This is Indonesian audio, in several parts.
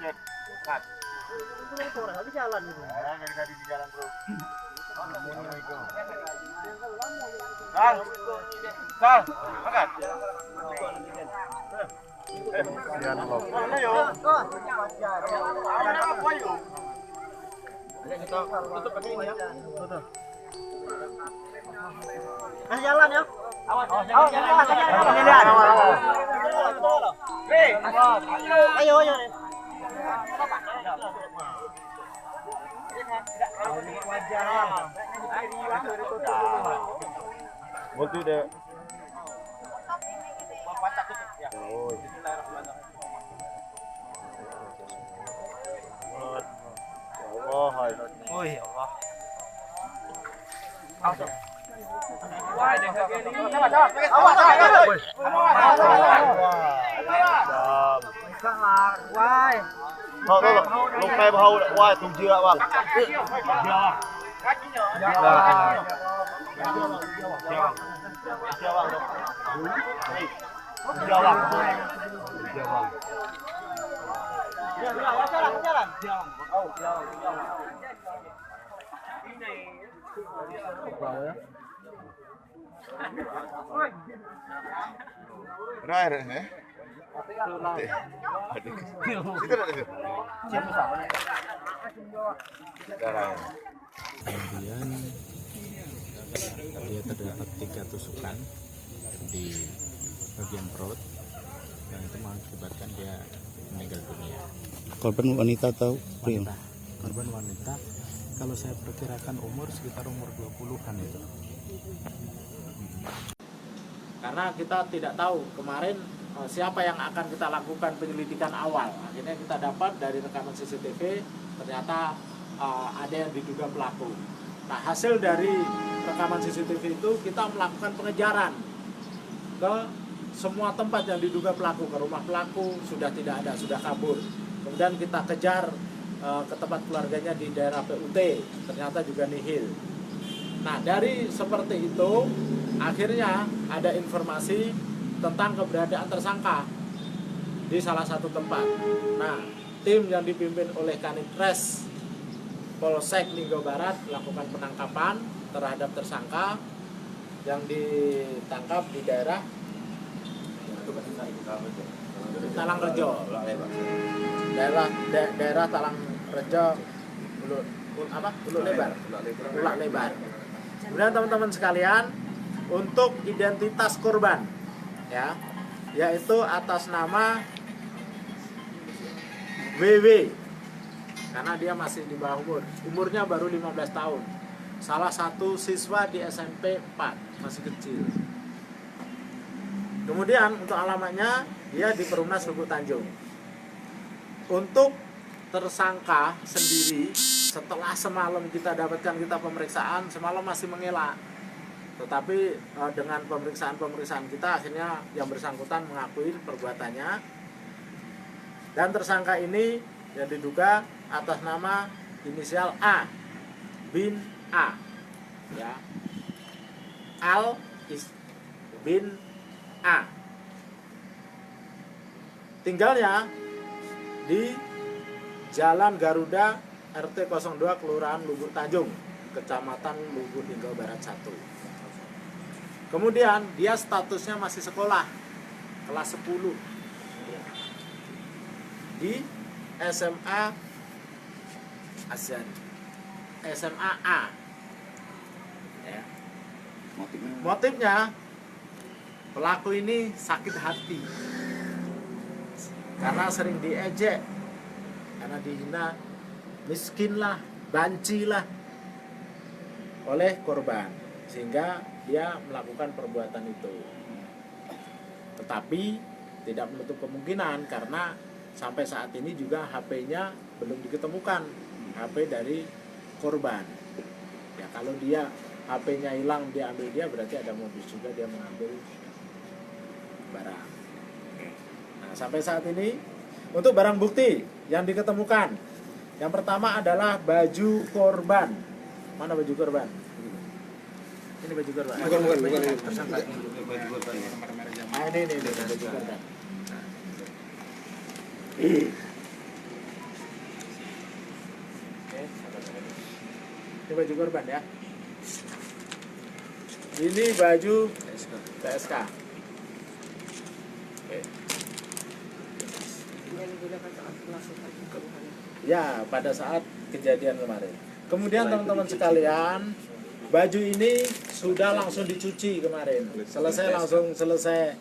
cek. Kat. Di jalan itu. Dari di jalan terus. Sal. Sal. Makan. Sekian loh. Ayo. Apa yuk? Kita tutup pakai ini ya. Tutup. Kasih jalan ya. Awas. Ayo. Multi deh. Oh ya Allah. Thôi, lúc này hầu lại qua tùng chưa ạ. Rồi rồi hả? Kemudian dia terdapat 3 tusukan di bagian perut yang itu mengakibatkan dia meninggal dunia. Korban wanita atau pria? Korban wanita, kalau saya perkirakan umur sekitar umur 20-an itu. Karena kita tidak tahu kemarin siapa yang akan kita lakukan penyelidikan awal. Akhirnya kita dapat dari rekaman CCTV ternyata ada yang diduga pelaku. Nah, hasil dari rekaman CCTV itu kita melakukan pengejaran ke semua tempat yang diduga pelaku, ke rumah pelaku sudah tidak ada, sudah kabur. Kemudian kita kejar ke tempat keluarganya di daerah PUT, ternyata juga nihil. Nah, dari seperti itu akhirnya ada informasi tentang keberadaan tersangka di salah satu tempat. Nah, tim yang dipimpin oleh Kanit-Res Polsek Linggo Barat melakukan penangkapan terhadap tersangka yang ditangkap di daerah Talangrejo. Daerah Talangrejo Ulak Lebar. Kemudian teman-teman sekalian, untuk identitas korban ya, yaitu atas nama WW, karena dia masih di bawah umurnya baru 15 tahun, salah satu siswa di SMP 4, masih kecil. Kemudian untuk alamatnya dia di Perumnas Lubuk Tanjung. Untuk tersangka sendiri, setelah semalam kita dapatkan, kita pemeriksaan, semalam masih mengelak. Tetapi dengan pemeriksaan kita akhirnya yang bersangkutan mengakui perbuatannya. Dan tersangka ini yang diduga atas nama inisial A bin A, ya, Al bin A. Tinggalnya di Jalan Garuda RT 02 Kelurahan Lubuk Tanjung, Kecamatan Lubuk Linggau Barat 1. Kemudian dia statusnya masih sekolah kelas 10 di SMA Azan, SMA A. Ya. Motifnya pelaku ini sakit hati karena sering diejek, karena dihina, miskin lah, banci lah oleh korban, sehingga dia melakukan perbuatan itu. Tetapi tidak menutup kemungkinan karena sampai saat ini juga HP-nya belum diketemukan, HP dari korban. Ya, kalau dia HP-nya hilang, dia ambil dia, berarti ada modus juga dia mengambil barang. Nah, sampai saat ini untuk barang bukti yang diketemukan, yang pertama adalah baju korban. Mana baju korban? Ini baju korban. Bukan. Tersangka. Baju korban. Nah, ini baju korban. Ini baju korban ya. Ini baju TSK. Oke. Ya, pada saat kejadian kemarin. Kemudian teman-teman sekalian, baju ini sudah langsung dicuci kemarin. Selesai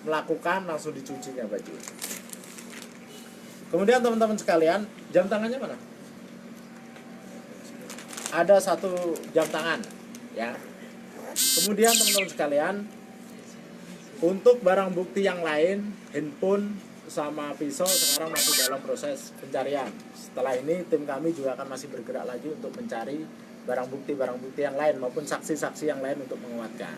melakukan langsung dicucinya baju. Kemudian teman-teman sekalian, jam tangannya mana? Ada satu jam tangan, ya. Kemudian teman-teman sekalian, untuk barang bukti yang lain, handphone sama pisau sekarang masih dalam proses pencarian. Setelah ini tim kami juga akan masih bergerak lagi untuk mencari barang bukti yang lain maupun saksi-saksi yang lain untuk menguatkan.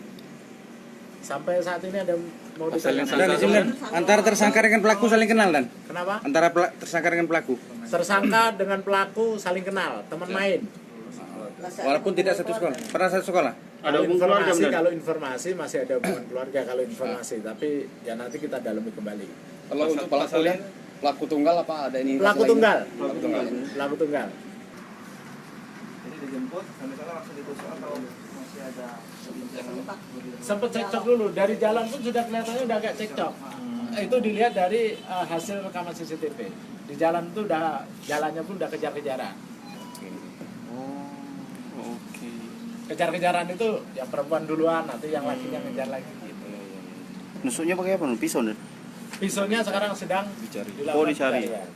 Sampai saat ini ada mau ditanyakan. Antara tersangka dengan pelaku saling kenal, Dan? Kenapa? Antara tersangka dengan pelaku. Tersangka dengan pelaku saling kenal, teman main. Walaupun tidak satu sekolah. Pernah satu sekolah? Ada hubungan keluarga, Informasi, benar? kalau informasi masih ada hubungan keluarga kalau informasi, tapi ya nanti kita dalami kembali. Kalau untuk pelaku tunggal apa ada ini? Pelaku tunggal. Pelaku tunggal. Pelaku tunggal. Jadi dijemput, sampai sana langsung ditusuk atau masih ada Sempat cekcok dulu, dari jalan pun sudah kelihatannya udah agak cekcok. Itu dilihat dari hasil rekaman CCTV. Di jalan itu jalannya pun udah kejar-kejaran. Oke. Kejar-kejaran itu yang perempuan duluan, nanti yang lakinya ngejar lagi gitu. Nusuknya pakai apa? Pisau, Dan? Pisaunya sekarang sedang Dicari. dilakukan Oh, dicari. pencarian.